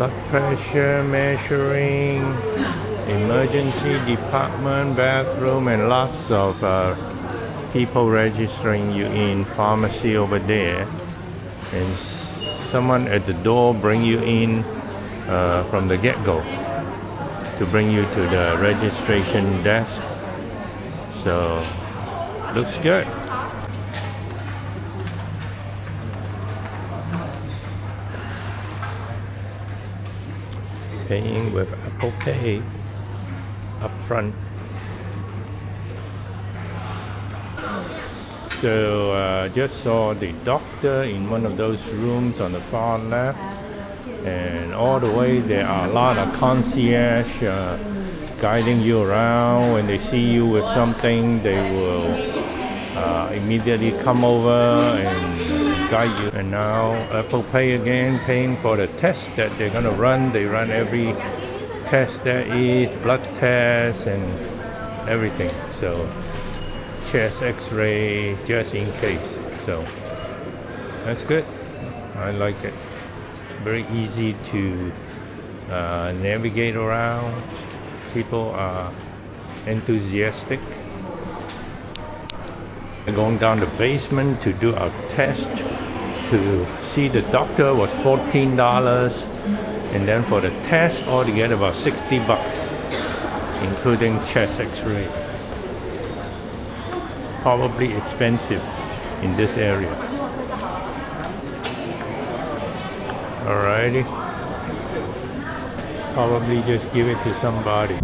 blood pressure measuring, emergency department, bathroom, and lots of people registering you in. Pharmacy over there, and someone at the door bring you in from the get-go to bring you to the registration desk. So looks good. Paying with Apple Pay up front. So just saw the doctor in one of those rooms on the far left, and all the way there are a lot of concierge guiding you around. When they see you with something, they will immediately come over and guide you. And now Apple Pay again, paying for the test that they're gonna run. They run every test there is, blood test and everything. So chest x-ray just in case. So that's good. I like it. Very easy to navigate around. People are enthusiastic. Going down the basement to do our test. To see the doctor was $14, and then for the test altogether about $60, including chest x-ray. Probably expensive in this area. Alrighty. Probably just give it to somebody.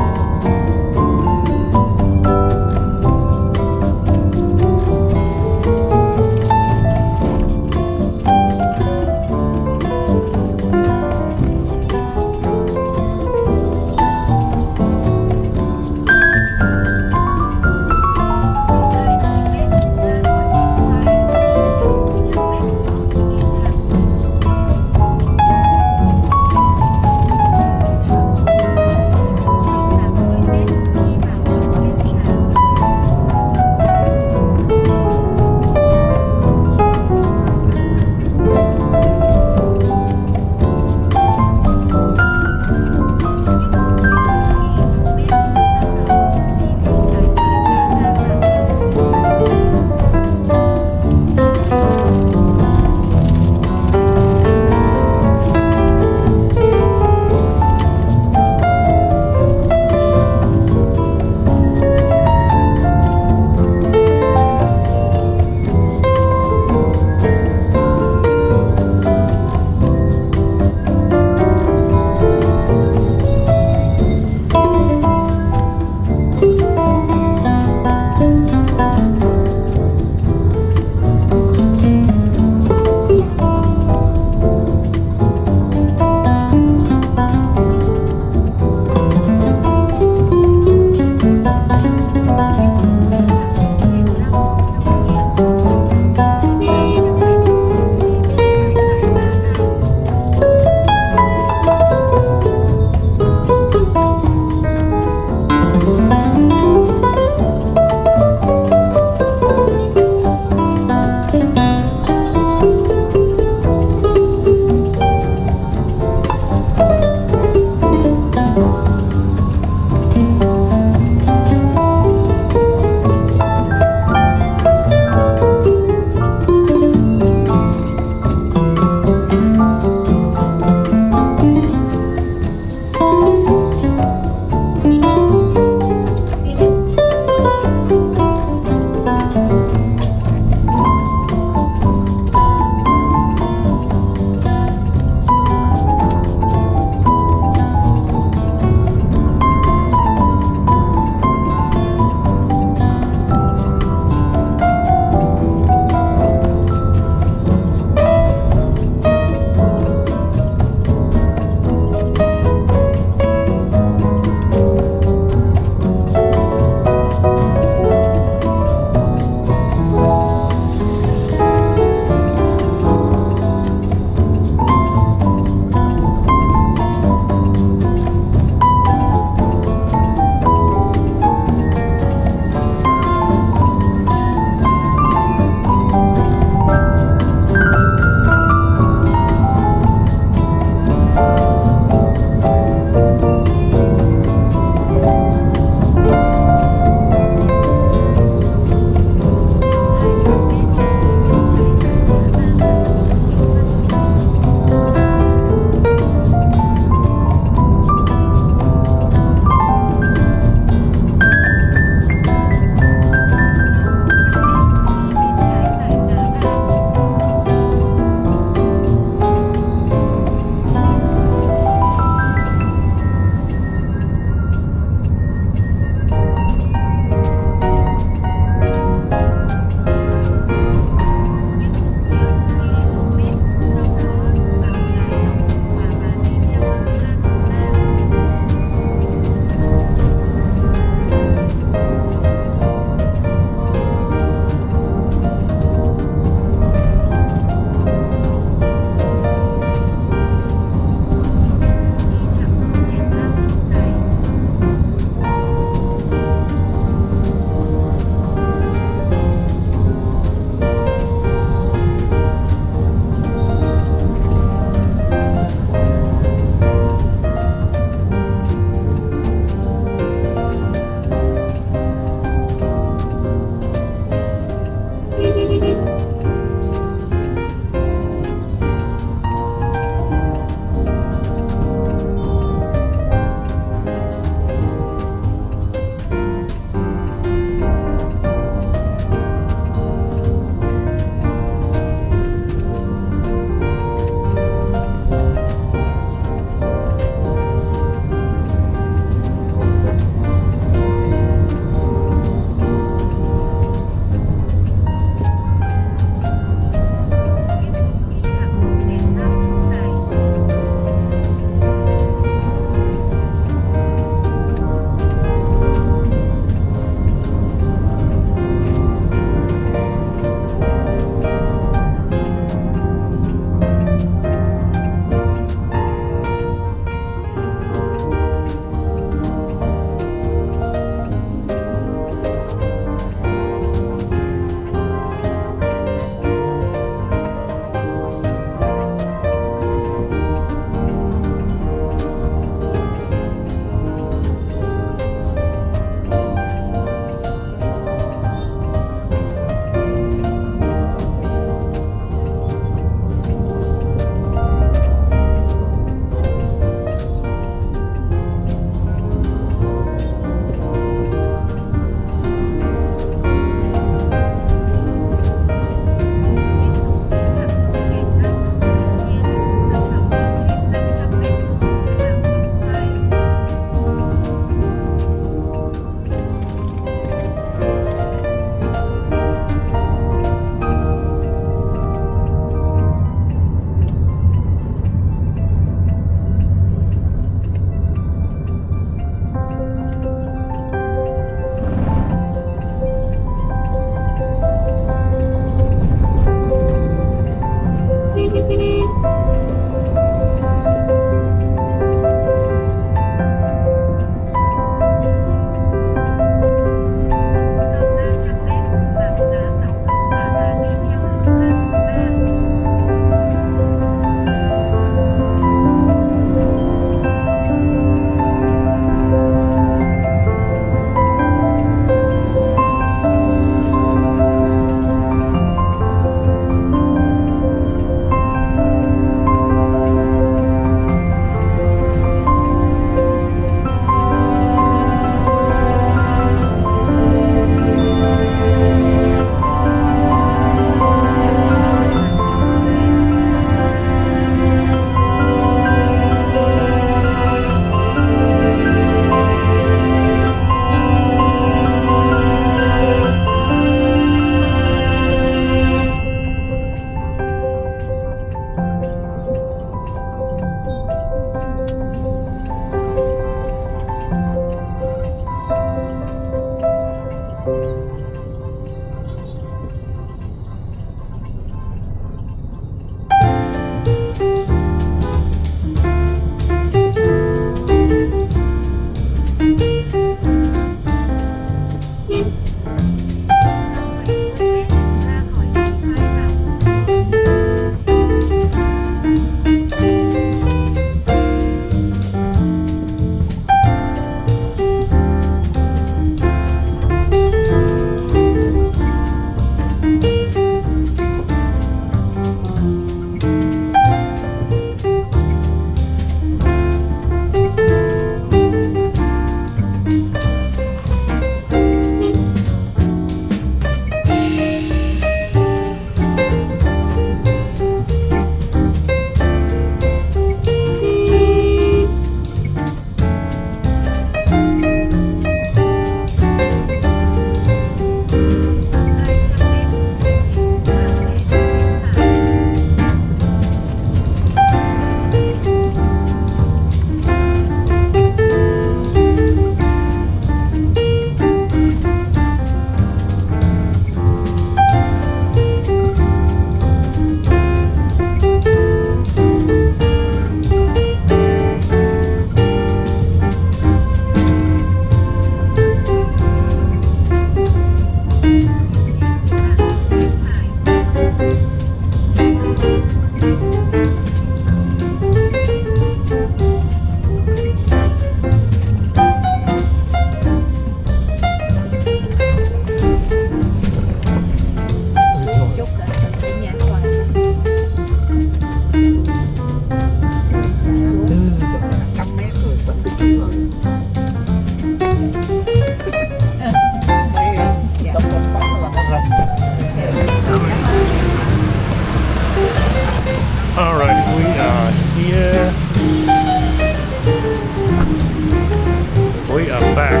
We are back.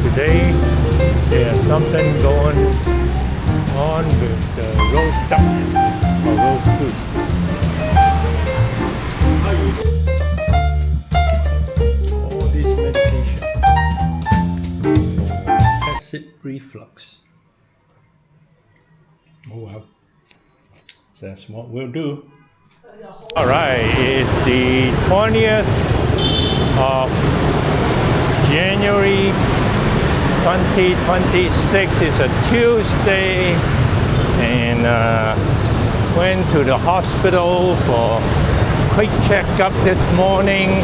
Today there's something going on with the roast duck or roast goose. All this medication for acid reflux. Oh well, that's what we'll do. Alright, it's the 20th of January 2026. It's a Tuesday, and went to the hospital for quick checkup this morning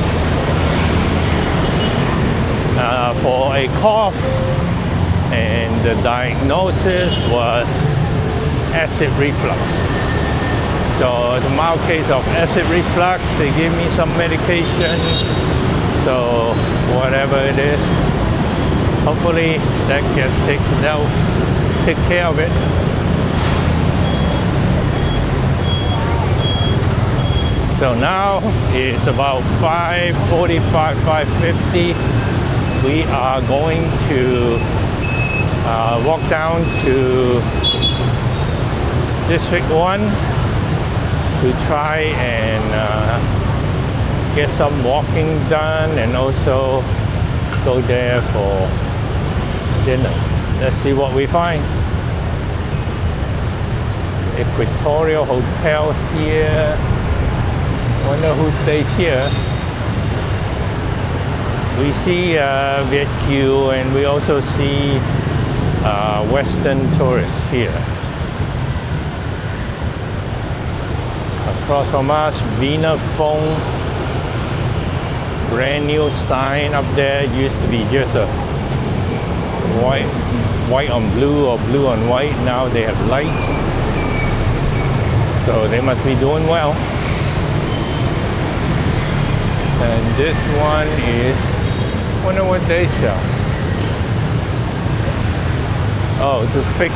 for a cough, and the diagnosis was acid reflux. So the mild case of acid reflux, they give me some medication. So whatever it is, hopefully that gets take care of it. So now it's about 5:45, 5:50. We are going to walk down to District 1 to try and get some walking done, and also go there for dinner. Let's see what we find. Equatorial Hotel here. Wonder who stays here. We see VQ, and we also see Western tourists here. Across from us, Vinaphone. Brand new sign up there. Used to be just a white on blue or blue on white. Now they have lights, so they must be doing well. And this one is, wonder what they sell. Oh, to fix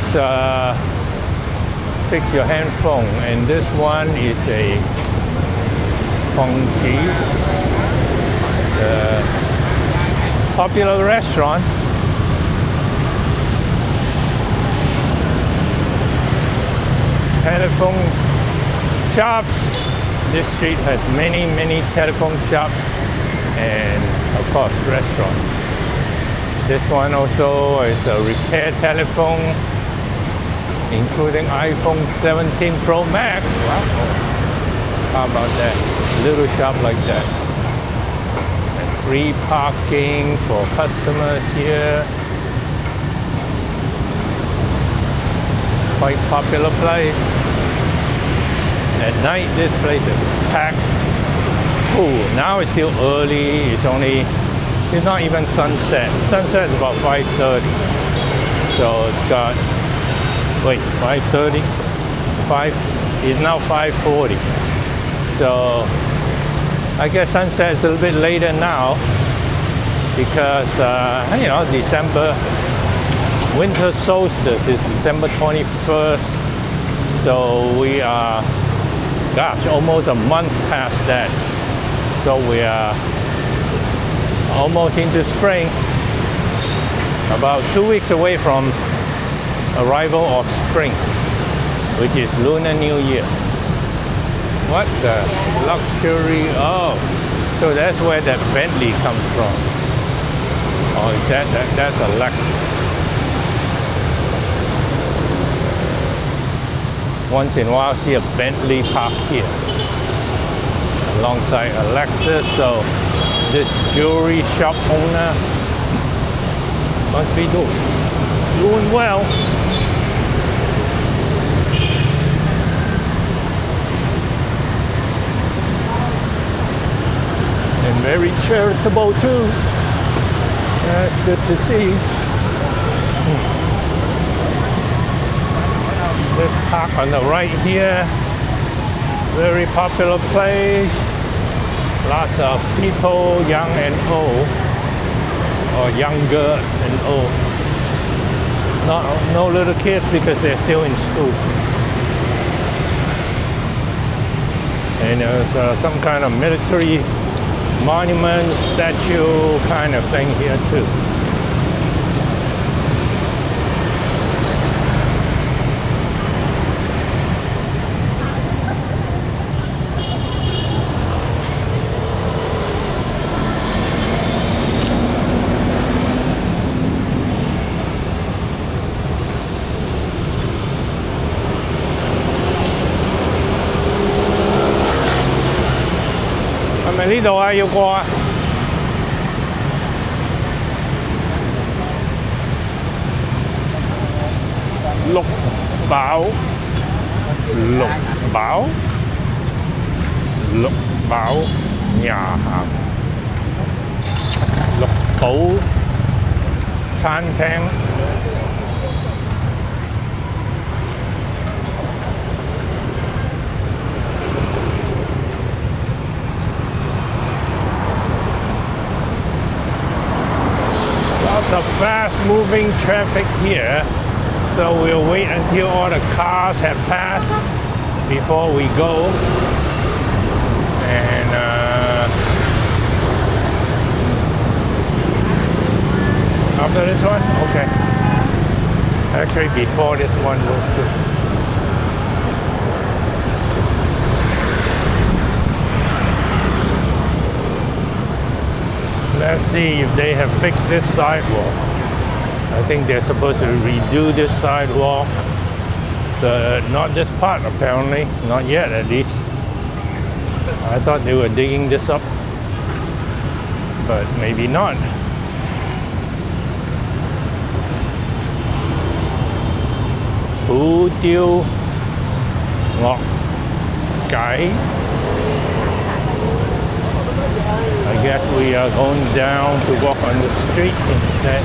your handphone. And this one is a Hongji, popular restaurant. Telephone shops. This street has many telephone shops, and of course restaurants. This one also is a repair telephone, including iPhone 17 Pro Max. Wow. How about that? Little shop like that. And free parking for customers here. Quite popular place. At night, this place is packed full. Now it's still early. It's not even sunset. Sunset is about 5:30. So it's got, wait, 5:30? It's now 5:40. So I guess sunset is a little bit later now because, December, winter solstice is December 21st. So we are, gosh, almost a month past that. So we are almost into spring. About 2 weeks away from arrival of spring, which is Lunar New Year. What the luxury? Oh, so that's where that Bentley comes from. Oh, that's a Lexus. Once in a while, see a Bentley parked here alongside a Lexus. So this jewelry shop owner must be doing well. And very charitable too. That's good to see. This park on the right here, very popular place. Lots of people, young and old, or younger and old. No little kids because they're still in school. And there's some kind of military monument, statue kind of thing here too.係咪呢度啊？要過啊？綠寶，綠寶，綠寶nhà hàng，綠寶餐廳。Lots of fast-moving traffic here, so we'll wait until all the cars have passed before we go. And after this one, okay. Actually, before this one goes too. Let's see if they have fixed this sidewalk. I think they're supposed to redo this sidewalk. Not this part apparently, not yet at least. I thought they were digging this up, but maybe not. Hủ tiếu ngọt cải. I guess we are going down to walk on the street instead.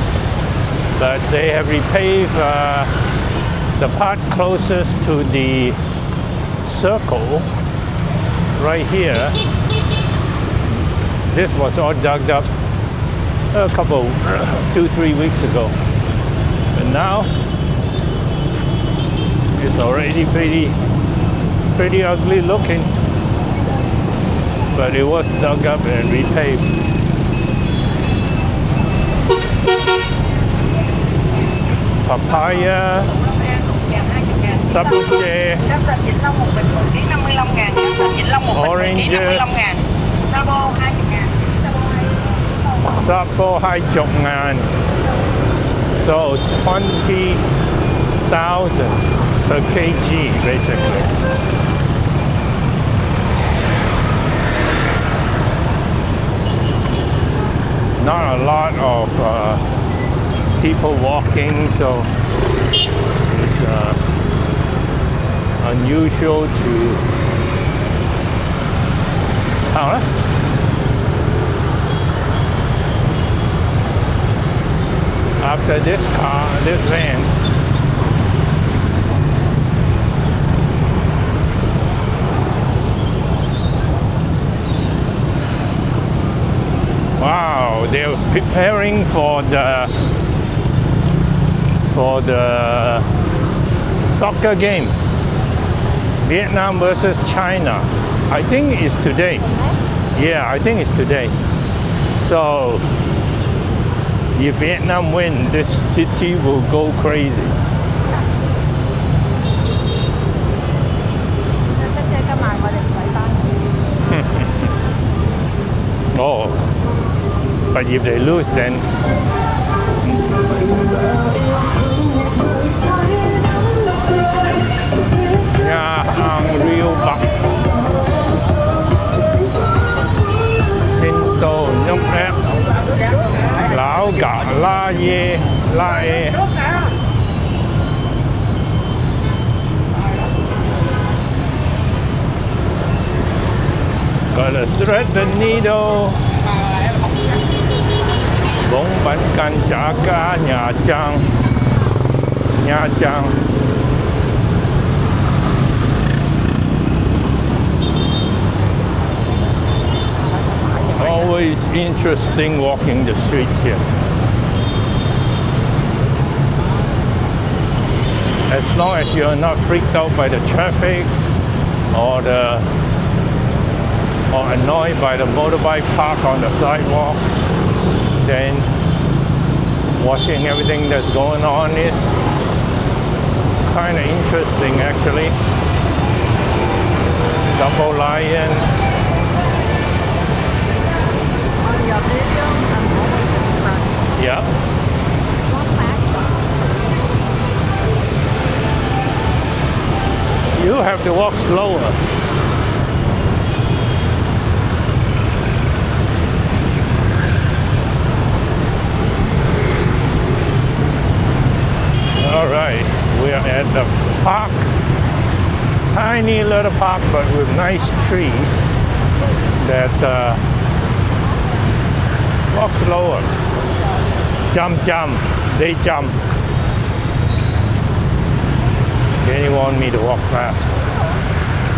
But they have repaved the part closest to the circle right here. This was all dug up a couple, 2-3 weeks ago. And now it's already pretty ugly looking. But it was dug up and repaved. Papaya, sabuche, oranges, sapo 20,000. So 20,000 per kg basically. Not a lot of people walking, so it's unusual to. After this van. Wow, they're preparing for the soccer game. Vietnam versus China. I think it's today. Yeah, I think it's today. So if Vietnam win, this city will go crazy. Oh, but if they lose, then nhà hàng riêu bạc xin tô nhóc ép lão gà la ye la e. Gotta thread the needle. Bún bánh canh chả cá Nha Trang. Nha Trang. Always interesting walking the streets here. As long as you're not freaked out by the traffic or the or annoyed by the motorbike parked on the sidewalk, then watching everything that's going on is kind of interesting actually. Double lion. On your video, I'm always in front. Yeah. Walk back. You have to walk slower. All right, we are at the park. Tiny little park, but with nice trees that walk slower. Jump, jump, they jump. They want me to walk fast,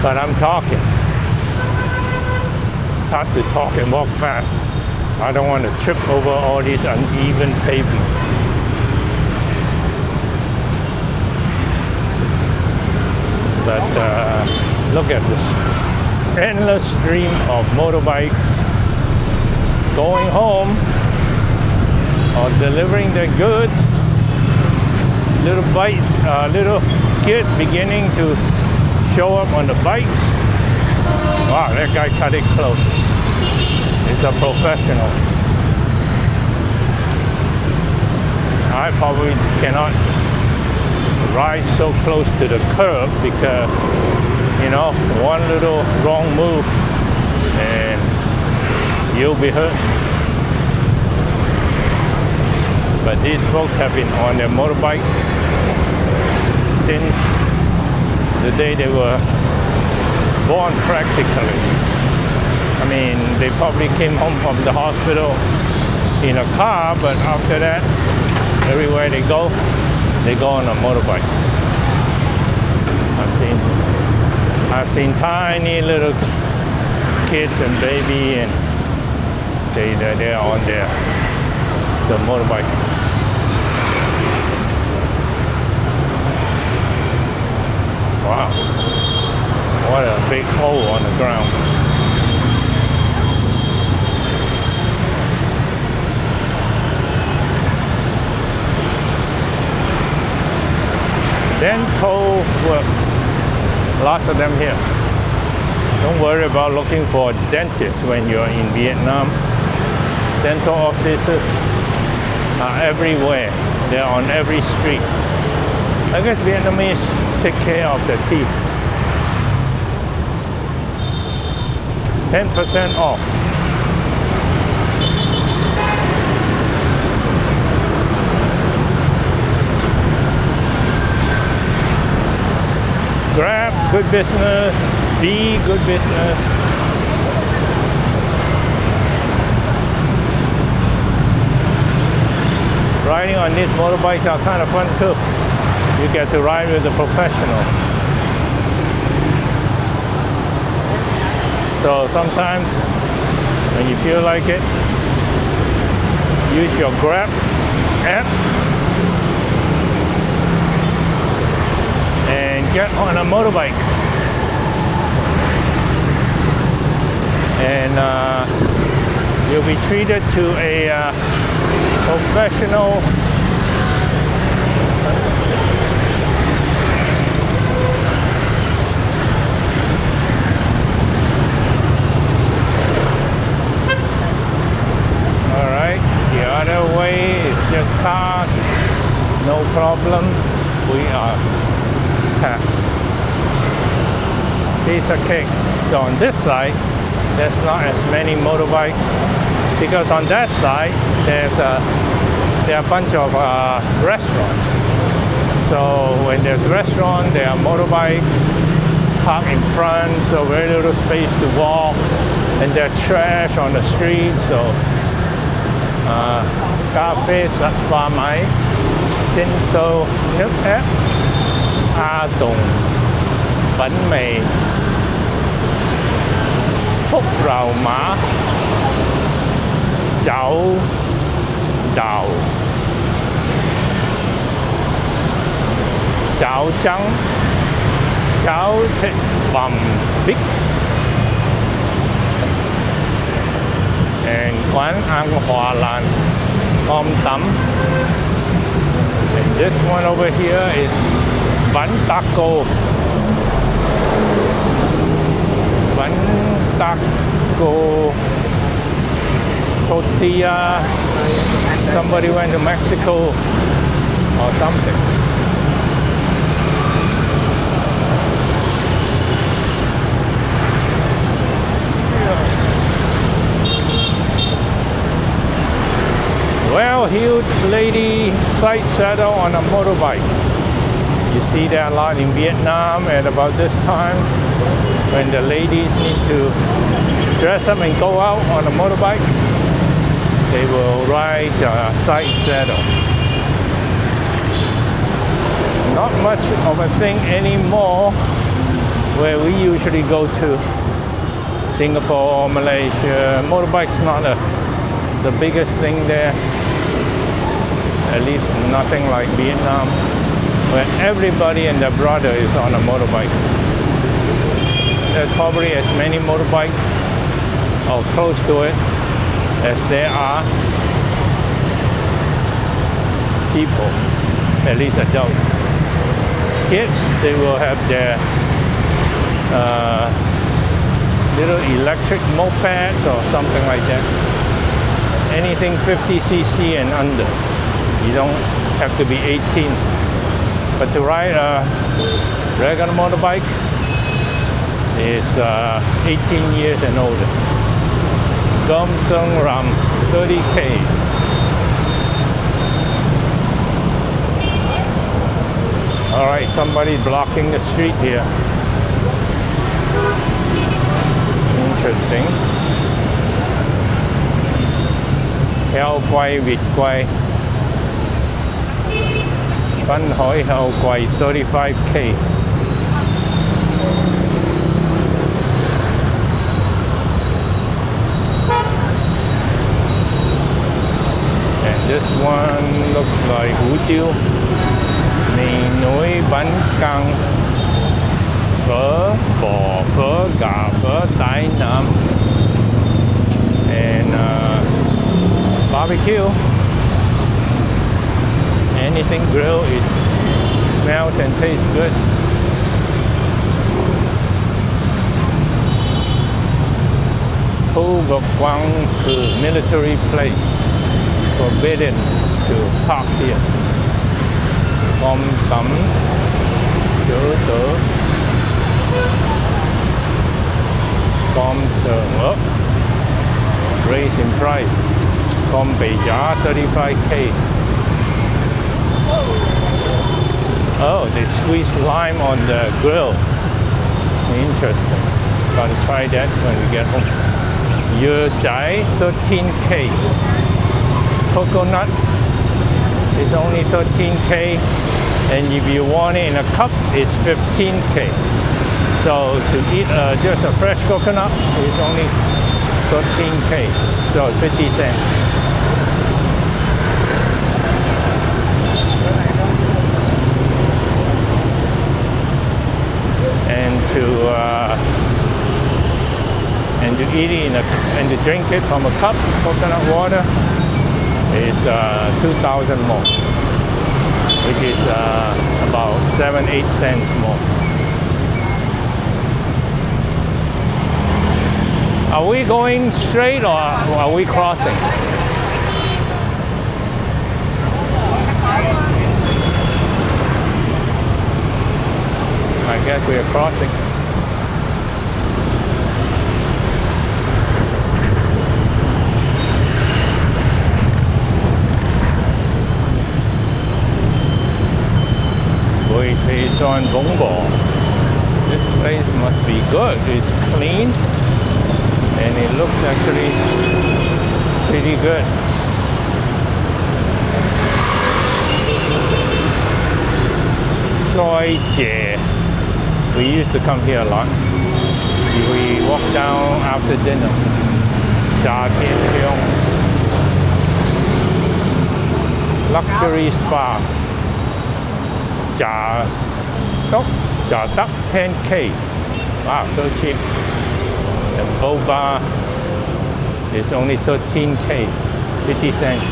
but I'm talking. It's hard to talk and walk fast. I don't want to trip over all these uneven pavement. But look at this endless stream of motorbikes going home or delivering their goods. Little kids beginning to show up on the bikes. Wow, that guy cut it close. He's a professional. I probably cannot ride so close to the curb because, you know, one little wrong move and you'll be hurt. But these folks have been on their motorbike since the day they were born practically. I mean, they probably came home from the hospital in a car, but after that, everywhere they go on a motorbike. I've seen tiny little kids and baby, and they're on the motorbike. Wow, what a big hole on the ground. Dental work, lots of them here. Don't worry about looking for a dentist when you're in Vietnam. Dental offices are everywhere. They're on every street. I guess Vietnamese take care of their teeth. 10% off. Grab, good business. Be good business. Riding on these motorbikes are kind of fun too. You get to ride with a professional. So sometimes when you feel like it, use your Grab app and get on a motorbike. And you'll be treated to a professional the other way is just cars, no problem. We are past. Piece of cake. So on this side, there's not as many motorbikes because on that side there are a bunch of restaurants. So when there's restaurants, there are motorbikes parked in front, so very little space to walk, and there's trash on the street. So cà phê pha máy, sinh tố, nước ép, A tùng, bánh mì, phúc rau má, cháo đào, cháo trắng, cháo thịt bằm bít, and Quán Ăn Hòa Lan, Om Tam. And this one over here is Bánh Taco. Bánh Taco Tortilla. Somebody went to Mexico or something. Well-heeled lady side saddle on a motorbike. You see that a lot in Vietnam at about this time when the ladies need to dress up and go out on a motorbike. They will ride a side saddle. Not much of a thing anymore where we usually go to. Singapore, Malaysia, motorbike's not the biggest thing there. At least nothing like Vietnam, where everybody and their brother is on a motorbike. There's probably as many motorbikes or close to it as there are people, at least adults. Kids, they will have their little electric mopeds or something like that. Anything 50cc and under. You don't have to be 18. But to ride a regular motorbike is 18 years and older. Gom Sung Ram, 30K. All right, somebody blocking the street here. Interesting. Heo quay, vịt quay. Bánh hỏi heo quay, 35K. And this one looks like hủ tiếu, mì núi, bánh căn, phở bò, phở gà, phở Đài Nam, and barbecue. Anything grilled, it smells and tastes good. Phu Gok Quang military place. Forbidden to park here. Om Tam, Chữ Tử, Com Sờn Ấp, raise in price. Com Bì Giá, 35K. Oh, they squeeze lime on the grill. Interesting. Gotta try that when we get home. Dưa Trái, 13K. Coconut is only 13K. And if you want it in a cup, it's 15K. So to eat just a fresh coconut is only 13K. So 50 cents. And to eat it and to drink it from a cup, coconut water, is 2,000 more, which is about 7-8 cents more. Are we going straight or are we crossing? I guess we are crossing. On Vũng Bò. This place must be good. It's clean and it looks actually pretty good. Soi Jie. We used to come here a lot. We walk down after dinner. Cha Tien Leong. Luxury spa. Cha Duck 10K. Wow, so cheap. And boba. It's only 13K, 50 cents.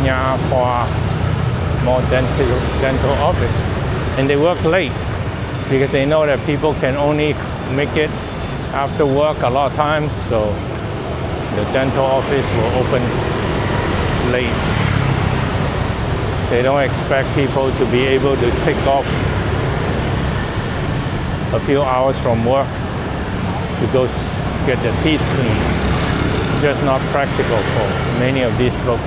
Nha Khoa, more dental office. And they work late because they know that people can only make it after work a lot of times, so the dental office will open late. They don't expect people to be able to take off a few hours from work to go get their teeth cleaned. It's just not practical for many of these folks.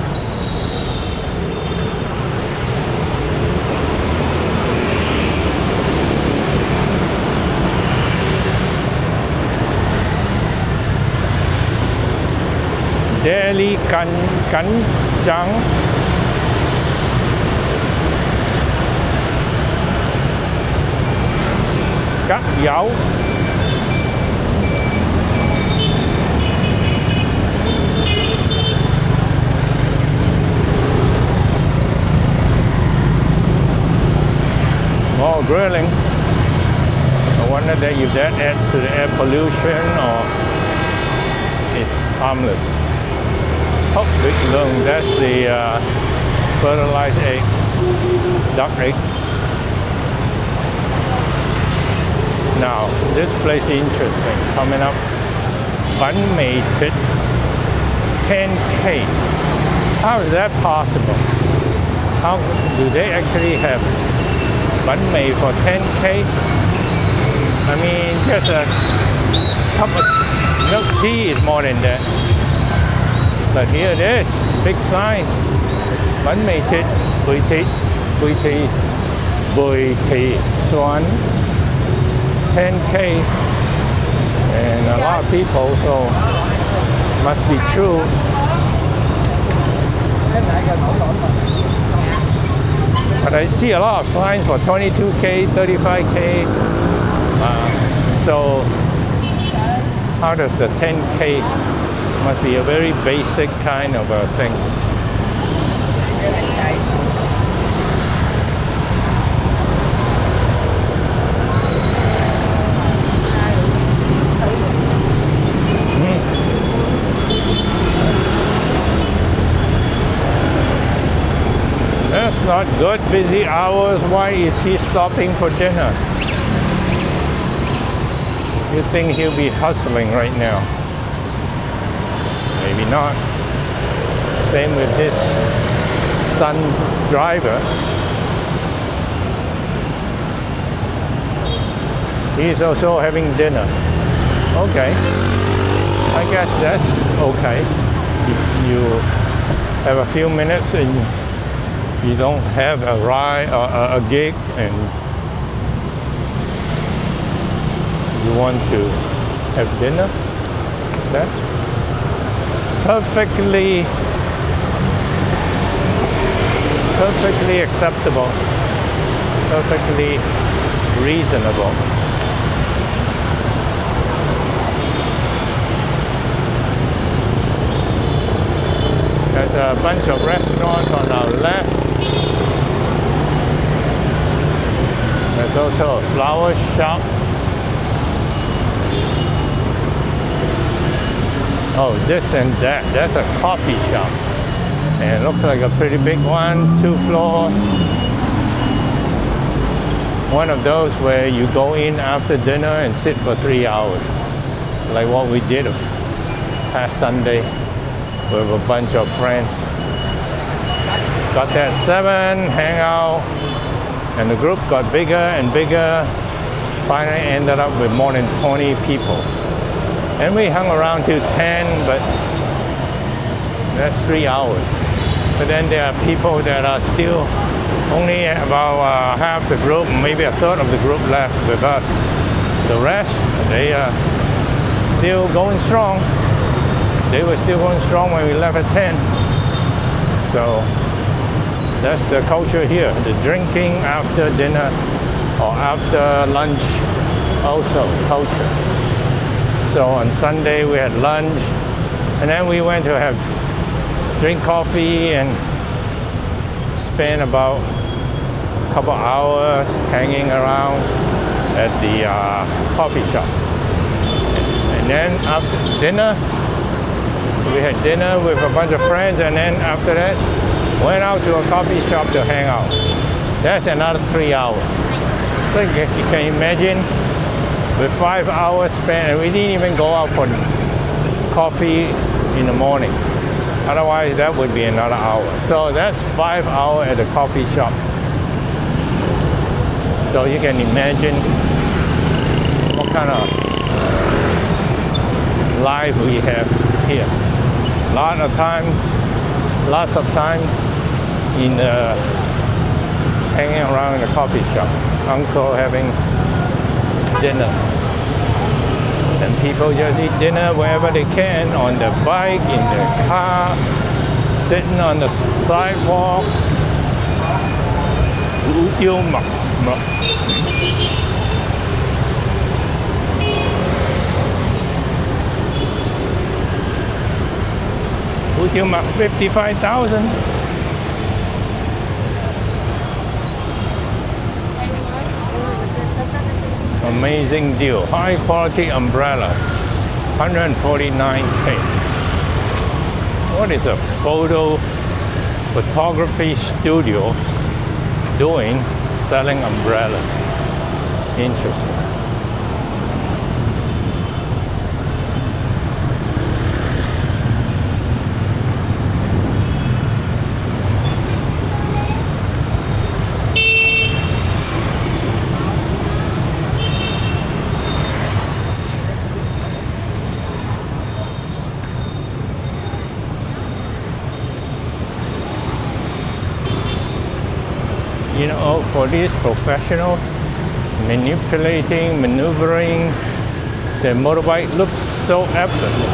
Delhi Kanjang. Cắt dấu. More grilling. I wonder that if that adds to the air pollution or it's harmless. Oh, big lung, that's the fertilized egg, duck egg. Now, this place is interesting. Coming up, bánh mì thịt 10K. How is that possible? How do they actually have bánh mì for 10K? I mean, just a cup of milk tea is more than that. But here it is, big sign. Bánh mì thịt, bùi thị xoắn, 10K. And a lot of people, so must be true. But I see a lot of signs for 22K, 35K. So how does the 10K? Must be a very basic kind of a thing. That's not good. Busy hours. Why is he stopping for dinner? You think he'll be hustling right now? Maybe not. Same with this son driver. He's also having dinner. Okay. I guess that's okay. If you have a few minutes and you don't have a ride or a gig and you want to have dinner, that's perfectly acceptable, perfectly reasonable. There's a bunch of restaurants on our left. There's also a flower shop. Oh, this and that. That's a coffee shop. And it looks like a pretty big one, 2 floors. One of those where you go in after dinner and sit for 3 hours. Like what we did past Sunday with a bunch of friends. Got there at 7, hang out, and the group got bigger and bigger. Finally ended up with more than 20 people. And we hung around till 10, but that's 3 hours. But then there are people that are still only about half the group, maybe a third of the group left with us. The rest, they are still going strong. They were still going strong when we left at 10. So that's the culture here, the drinking after dinner or after lunch also culture. So on Sunday we had lunch and then we went to drink coffee and spend about a couple hours hanging around. at the coffee shop. And then after dinner, we had dinner with a bunch of friends, and then after that, went out to a coffee shop to hang out. That's another 3 hours. So you can imagine, with 5 hours spent, and we didn't even go out for coffee in the morning. Otherwise, that would be another hour. So that's 5 hours at the coffee shop. So you can imagine what kind of life we have here. Lots of time in hanging around in the coffee shop. Uncle having dinner. And people just eat dinner wherever they can, on their bike, in their car, sitting on the sidewalk. $55,000. Amazing deal. High quality umbrella. 149K. What is a photography studio doing selling umbrellas? Interesting. You know, for these professionals, maneuvering their motorbike looks so effortless.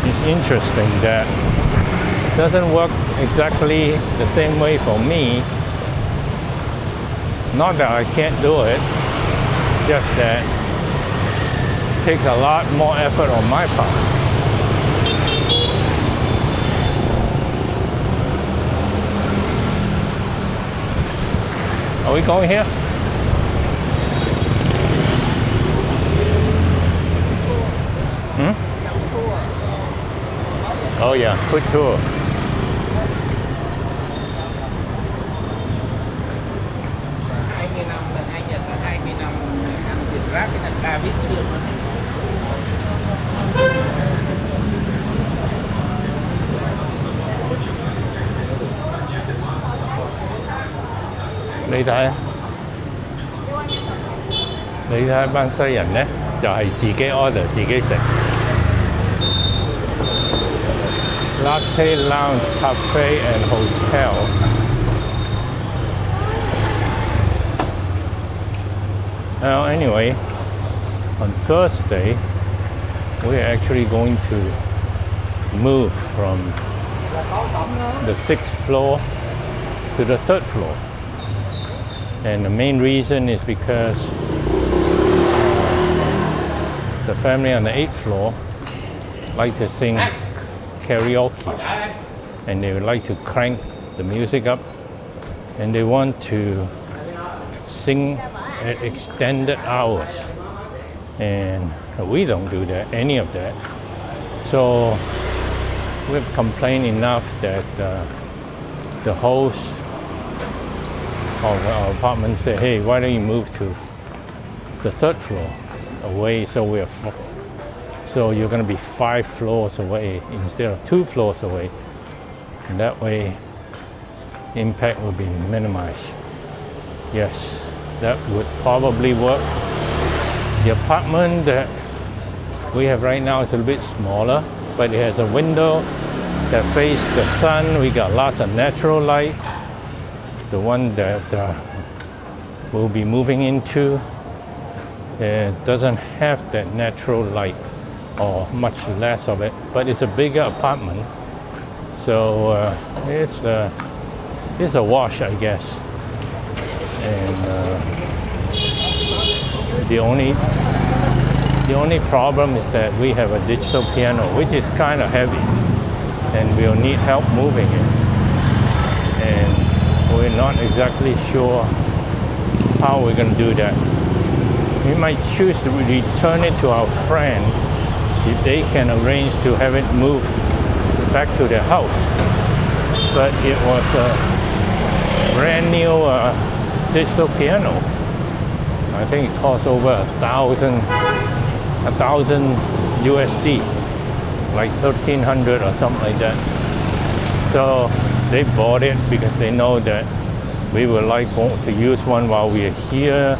It's interesting that it doesn't work exactly the same way for me. Not that I can't do it, just that it takes a lot more effort on my part. Are we going here? Oh yeah, quick tour. Bạn thấy班西人呢，就係自己 order 自己食。Latte Lounge Cafe and Hotel. Now anyway, on Thursday, we're actually going to move from the 6th floor to the 3rd floor. And the main reason is because the family on the 8th floor like to sing karaoke, and they would like to crank the music up, and they want to sing at extended hours, and we don't do that, any of that. So we've complained enough that the host of our apartment said, hey, why don't you move to the 3rd floor away, so you're going to be 5 floors away instead of 2 floors away, and that way impact will be minimized. Yes, that would probably work. The apartment that we have right now is a little bit smaller, but it has a window that faces the sun. We got lots of natural light. The one that we'll be moving into, it doesn't have that natural light, or much less of it, but it's a bigger apartment, so it's a wash, I guess. And the only problem is that we have a digital piano, which is kind of heavy, and we'll need help moving it. And we're not exactly sure how we're going to do that. We might choose to return it to our friend if they can arrange to have it moved back to their house. But it was a brand new digital piano. I think it cost over $1,000 USD, like 1,300 or something like that. So they bought it because they know that we would like to use one while we are here.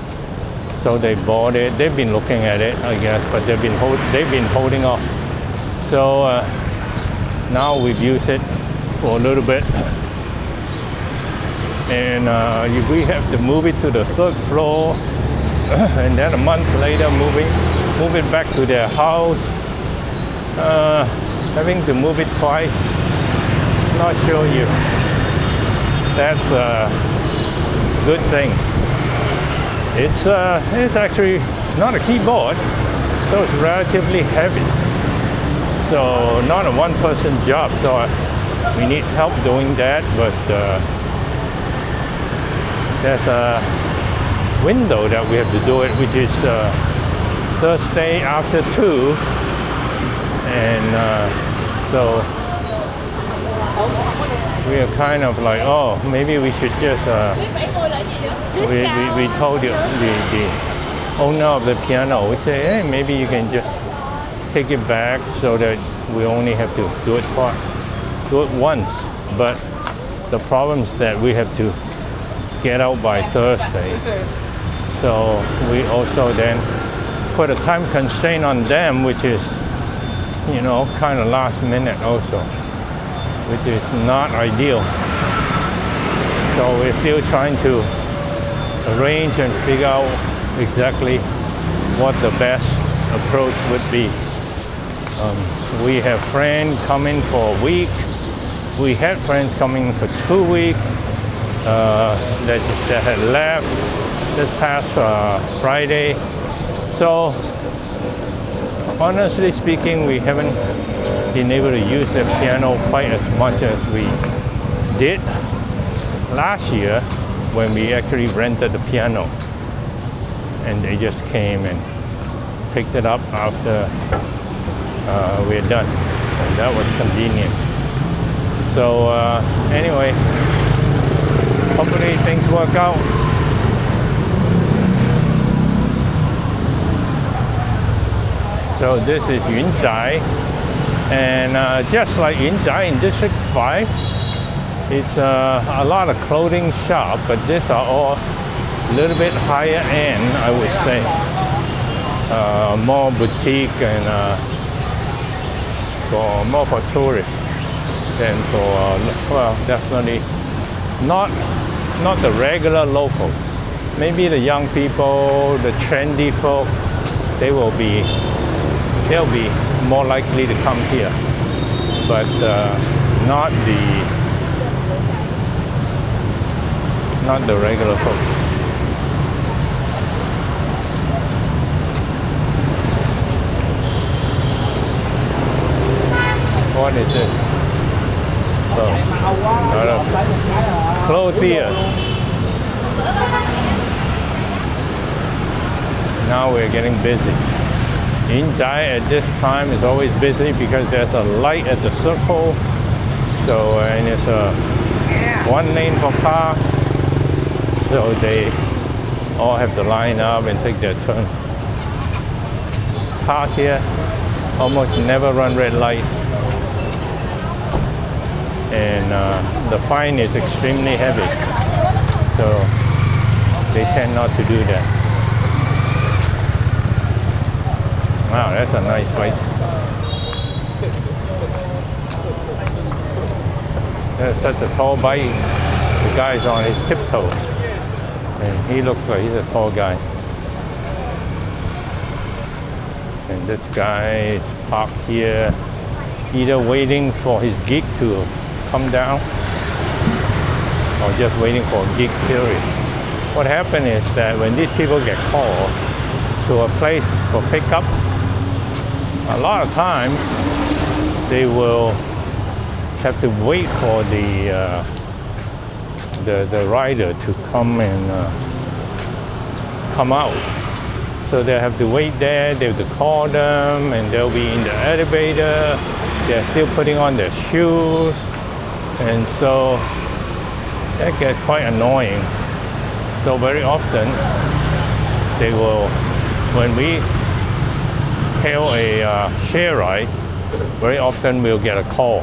So they bought it. They've been looking at it, I guess, but they've been holding off. So now we've used it for a little bit, and we have to move it to the third floor, and then a month later move it back to their house. Having to move it twice, not sure you. That's a good thing. It's actually not a keyboard, so it's relatively heavy. So not a one-person job. So we need help doing that, but there's a window that we have to do it, which is Thursday after 2, and so we are kind of like, oh, maybe we should just we told the owner of the piano, we say, hey, maybe you can just take it back so that we only have to do it once. But the problem is that we have to get out by Thursday. So we also then put a time constraint on them, which is, kind of last minute also, which is not ideal. So we're still trying to arrange and figure out exactly what the best approach would be. We have friends coming for a week. We had friends coming for 2 weeks that had left this past Friday. So honestly speaking, we haven't been able to use the piano quite as much as we did last year when we actually rented the piano, and they just came and picked it up after we're done. And that was convenient. So anyway, hopefully things work out. So this is Yunzai, and just like Yunzai in District 5, it's a lot of clothing shop, but these are all a little bit higher end, I would say. More boutique and more for tourists than for, well, definitely not the regular locals. Maybe the young people, the trendy folk, they'll be more likely to come here, but not the regular folks. What is this? Another clothier. Now we're getting busy. Yunzai at this time is always busy because there's a light at the circle. So, and it's a one lane for cars. So they all have to line up and take their turn. Cars here almost never run red light. And the fine is extremely heavy. So they tend not to do that. Wow, that's a nice bike. That's such a tall bike. The guy's on his tiptoes. And he looks like he's a tall guy. And this guy is parked here, either waiting for his gig to come down or just waiting for a gig period. What happened is that when these people get called to a place for pickup, a lot of times they will have to wait for the rider to come and come out. So they have to wait there, they have to call them, and they'll be in the elevator. They're still putting on their shoes. And so that gets quite annoying. So very often, they will, when we hail a share ride, very often we'll get a call.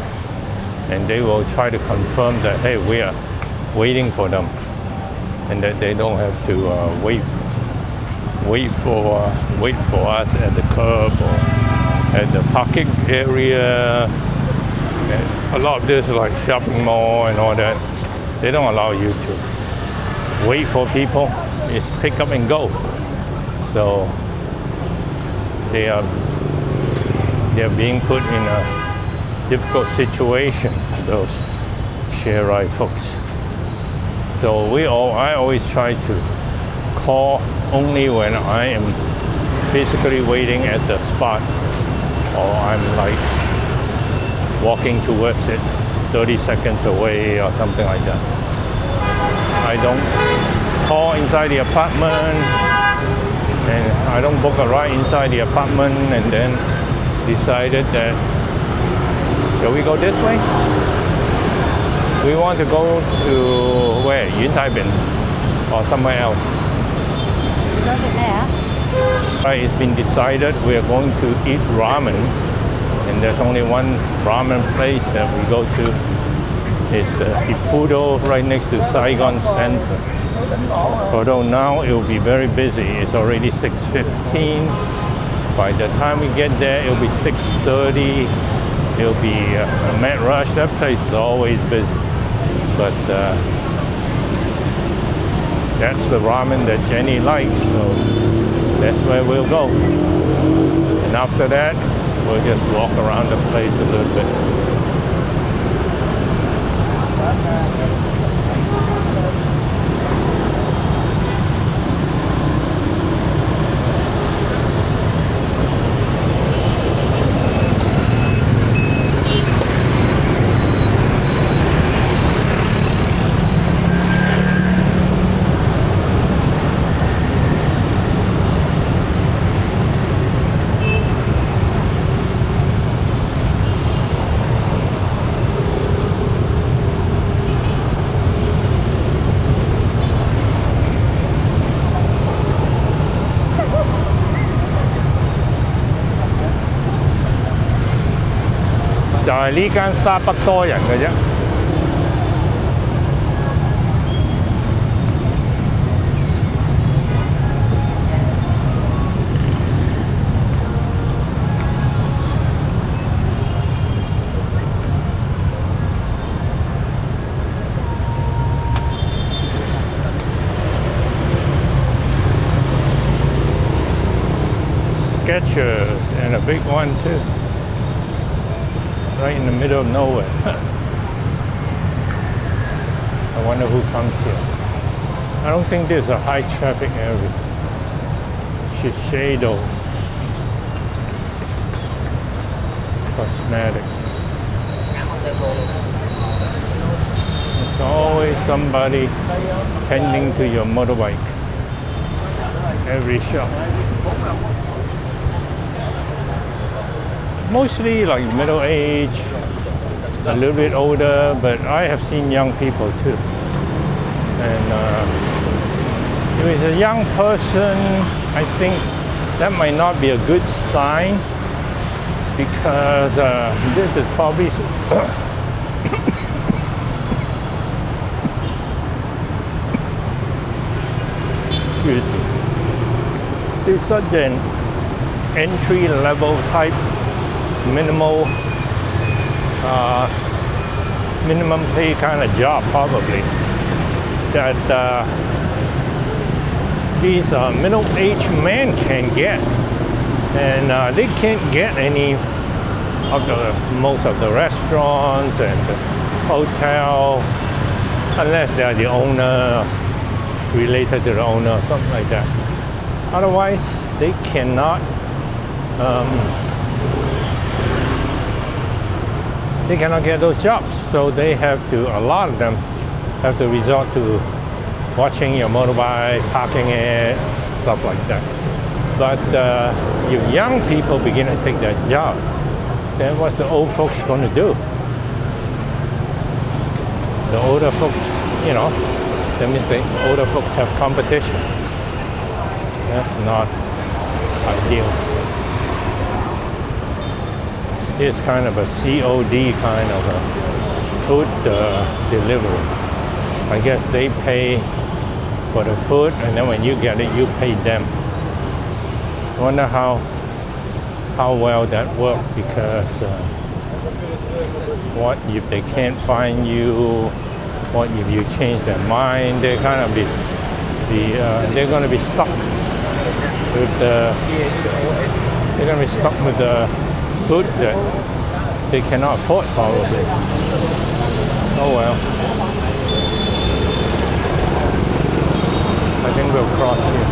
And they will try to confirm that, hey, we are waiting for them. And that they don't have to wait for us at the curb or at the parking area. And a lot of this, like shopping mall and all that, they don't allow you to wait for people. It's pick up and go. So they're being put in a difficult situation, those share ride folks. So I always try to call only when I am physically waiting at the spot, or I'm like walking towards it 30 seconds away or something like that. I don't call inside the apartment, and I don't book a ride inside the apartment and then decided that, shall we go this way? We want to go to where? Yuen Tai Bin or somewhere else. Right, it's been decided we are going to eat ramen, and there's only one ramen place that we go to. It's the Ippudo right next to Saigon Center. Although now it will be very busy. It's already 6:15. By the time we get there, it'll be 6:30. It'll be a mad rush. That place is always busy. But that's the ramen that Jenny likes, so that's where we'll go. And after that, we'll just walk around the place a little bit.就係呢間 Starbucks 多人嘅啫。Skechers and a big one too. Right in the middle of nowhere. I wonder who comes here. I don't think there's a high traffic area. Shiseido Cosmetics. There's always somebody tending to your motorbike. Every shop. Mostly like middle age, a little bit older, but I have seen young people too. And if it's a young person, I think that might not be a good sign, because this is probably excuse me. It's such an entry-level type minimum pay kind of job, probably, that these middle-aged men can get, and they can't get any of most of the restaurants and the hotel unless they are the owner, related to the owner or something like that. Otherwise, they cannot get those jobs. So they have to, a lot of them have to resort to watching your motorbike, parking it, stuff like that. But if young people begin to take that job, then what's the old folks going to do? The older folks, you know, that means the older folks have competition. That's not ideal. It's kind of a COD kind of a food delivery. I guess they pay for the food, and then when you get it, you pay them. I wonder how well that works, because what if they can't find you? What if you change their mind? They're kind of they're going to be stuck with the food that they cannot afford, probably. Oh well. I think we'll cross here.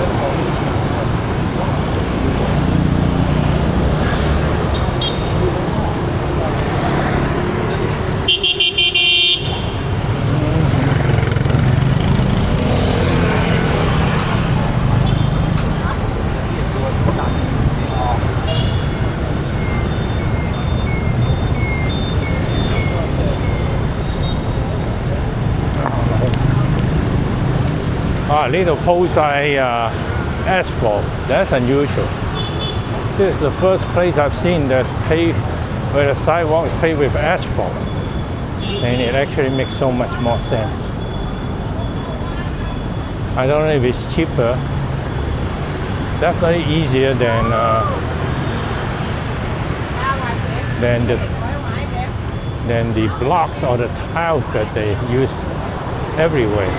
Little poolside asphalt. That's unusual. This is the first place I've seen that where the sidewalk is paved with asphalt, and it actually makes so much more sense. I don't know if it's cheaper. Definitely easier than the blocks or the tiles that they use everywhere.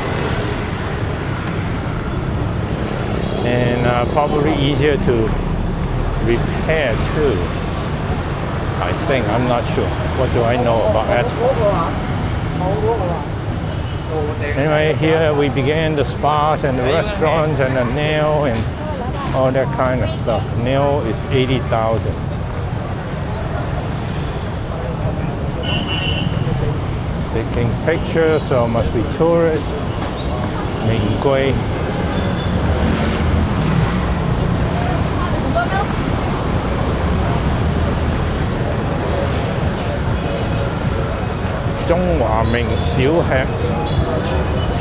And probably easier to repair too. I think, I'm not sure. What do I know about asphalt? Anyway, here we began the spas and the restaurants and the nail and all that kind of stuff. Nail is 80,000. Taking pictures, so must be tourists. 名貴。中華名小吃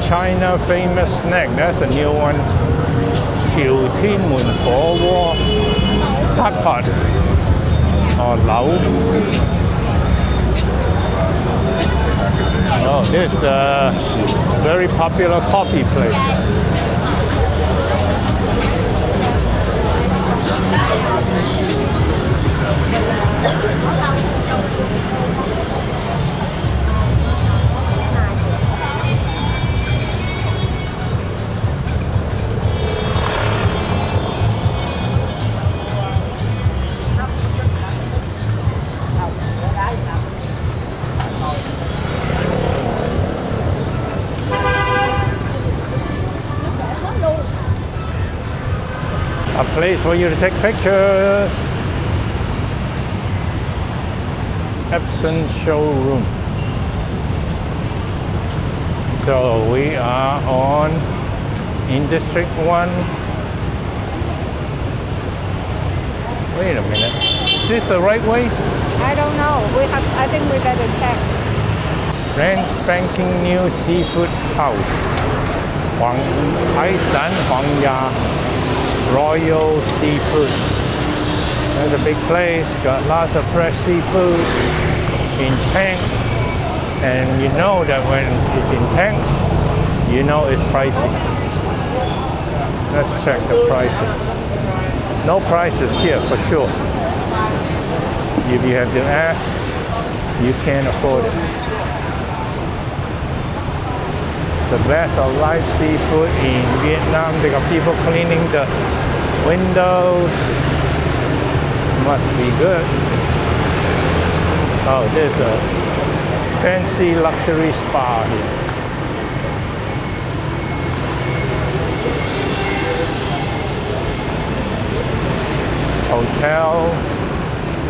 China famous snack, that's a new one. 朝天門火鍋 hot pot or 柳 Oh, this is a very popular coffee place. A place for you to take pictures. Epson showroom. So we are in District 1. Wait a minute. Is this the right way? I don't know. I think we better check. Brand spanking new seafood house. Huang Royal Seafood. There's a big place, got lots of fresh seafood in tanks, and you know that when it's in tanks, you know it's pricey. Let's check the prices. No prices here for sure. If you have to ask, you can't afford it. The best of live seafood in Vietnam. They got people cleaning the windows. Must be good. Oh, there's a fancy luxury spa here. Hotel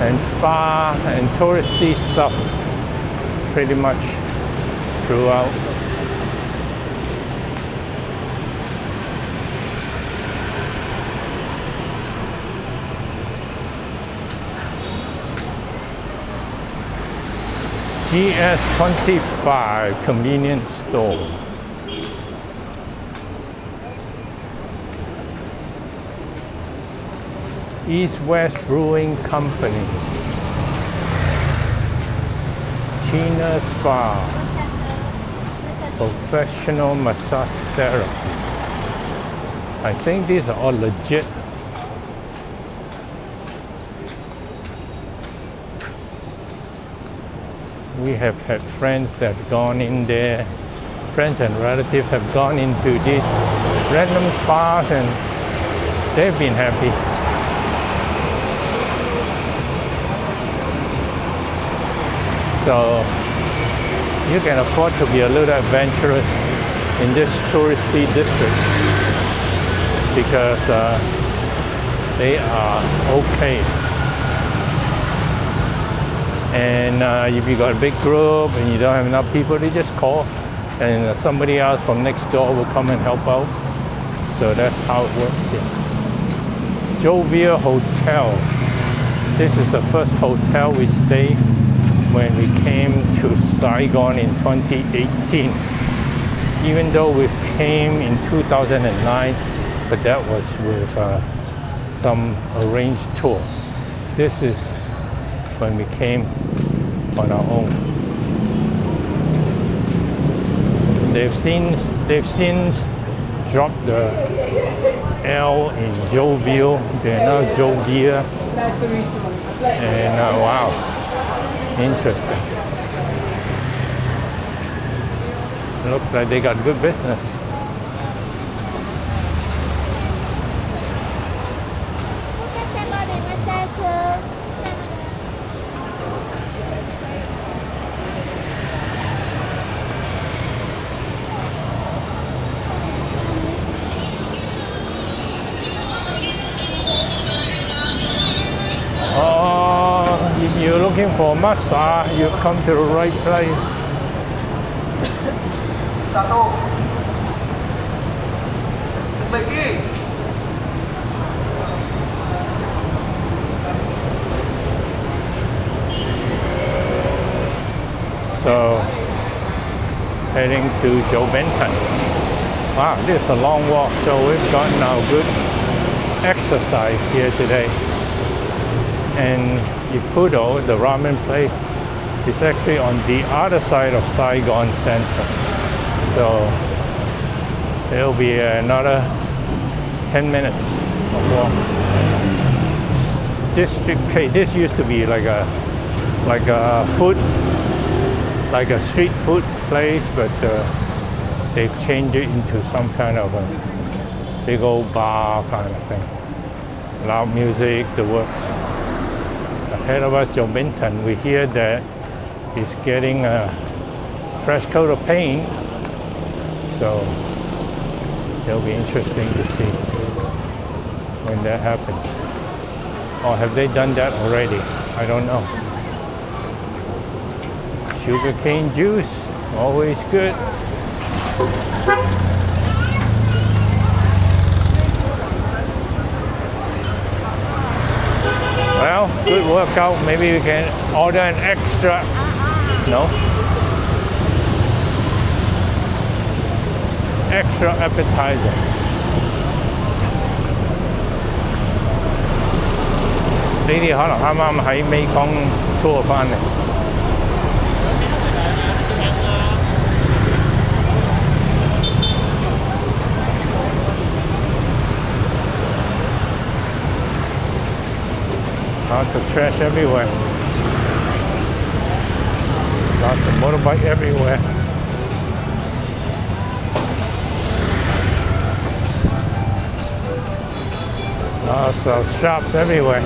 and spa and touristy stuff pretty much throughout. GS25 convenience store. East West Brewing Company. China Spa. Professional massage therapy. I think these are all legit. We have had friends that have gone in there. Friends and relatives have gone into these random spas and they've been happy. So you can afford to be a little adventurous in this touristy district because they are okay. And if you got a big group and you don't have enough people, you just call and somebody else from next door will come and help out. So that's how it works here. Jovial Hotel. This is the first hotel we stayed when we came to Saigon in 2018. Even though we came in 2009, but that was with some arranged tour. This is when we came on our own. They've since dropped the L in jovial. They're now jovial. And wow, interesting. Looks like they got good business. If you're looking for a massage, you've come to the right place. So, heading to Joe Benton. Wow, this is a long walk, so we've gotten our good exercise here today. And Ipudo, the ramen place, is actually on the other side of Saigon Center. So it'll be another 10 minutes of walk. This used to be like a street food place, but they've changed it into some kind of a big old bar kind of thing. Loud music, the works. Ahead of us, Joe Benton, we hear that he's getting a fresh coat of paint, so it'll be interesting to see when that happens. Or have they done that already? I don't know. Sugarcane juice, always good. Well, good workout. Maybe we can order an extra. No? Extra appetizer. This啲可能啱啱喺美港 tour 翻嚟。Lots of trash everywhere. Lots of motorbike everywhere. Lots of shops everywhere.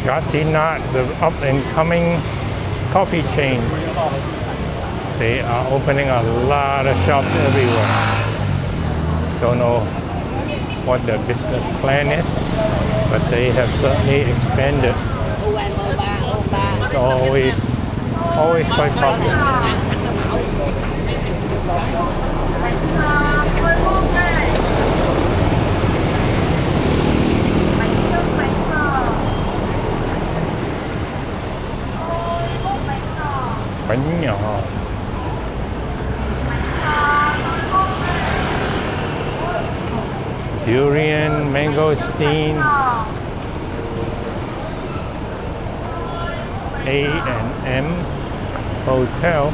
Gatinat, the up and coming coffee chain. They are opening a lot of shops everywhere. Don't know what their business plan is, but they have certainly expanded. It's always quite popular. Bánh nhỏ. Durian, mangosteen. A&M Hotel.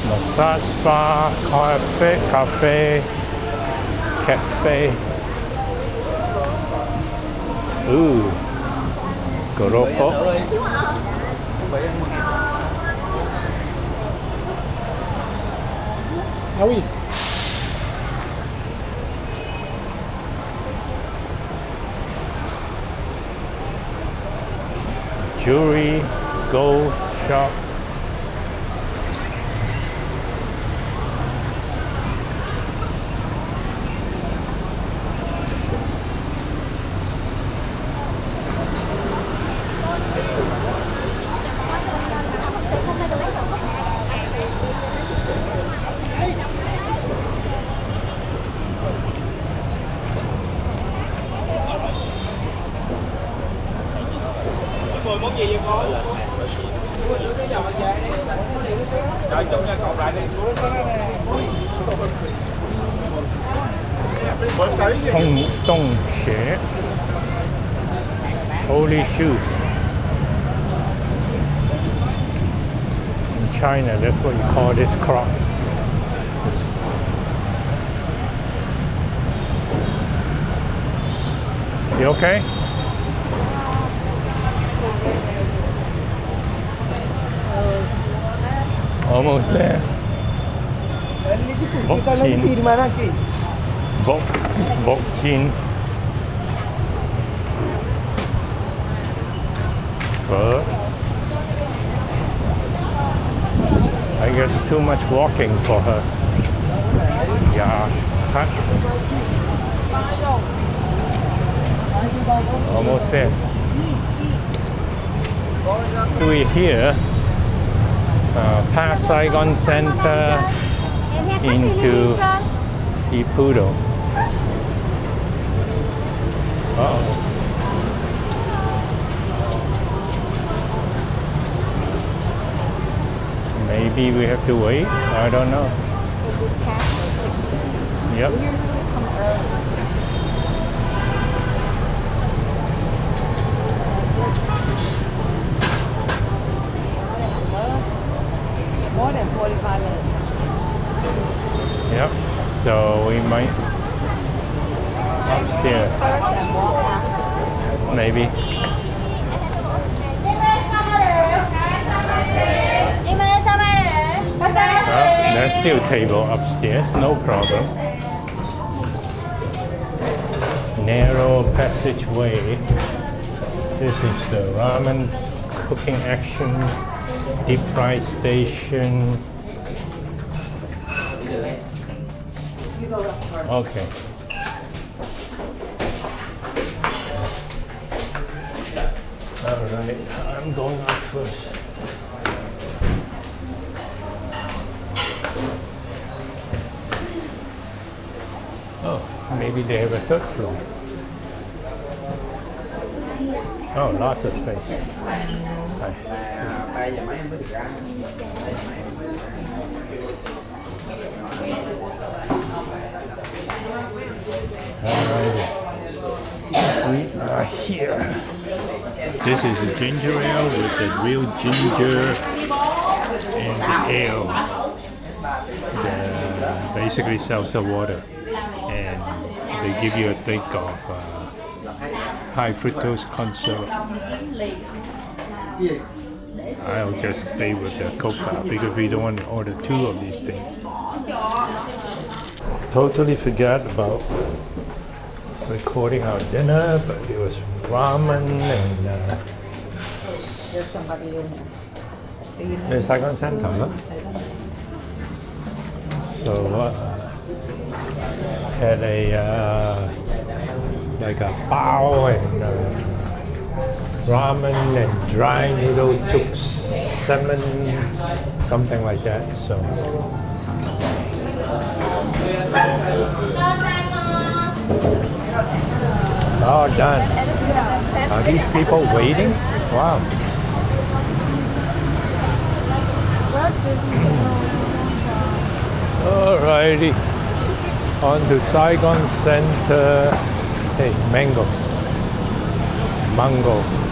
Massage spa, cafe. Ooh, Goropo. Ah oui. Jewelry, gold shop. Món gì vậy con? Rồi chung nha, còn lại đi. Tong Xie. Holy shoes. In China, that's what you call this cross. You okay? Almost there. Bokchin. Pho. I guess too much walking for her. Yeah. Almost there. We're here. Past Saigon Center into Ipudo. Uh-oh. Maybe we have to wait. I don't know. Yep. More than 45 minutes. Yep. So we might upstairs. First and walk after. Maybe. Well, there's still table upstairs, no problem. Narrow passageway. This is the ramen cooking action, deep fry station. Okay. Alright, I'm going up first. Oh, maybe they have a third floor. Oh, lots of space. Hi. Alright. We are here. This is a ginger ale with the real ginger and the ale. The basically seltzer water. And they give you a drink of high fructose corn syrup. I'll just stay with the coca because we don't want to order two of these things. Totally forgot about recording our dinner, but it was ramen and There's somebody in the Saigon Center. Huh? So had a like a bao and ramen and dry noodle chips. salmon, something like that. So. All done. Are these people waiting? Wow. Alrighty. On to Saigon Center. Hey, mango. Mango.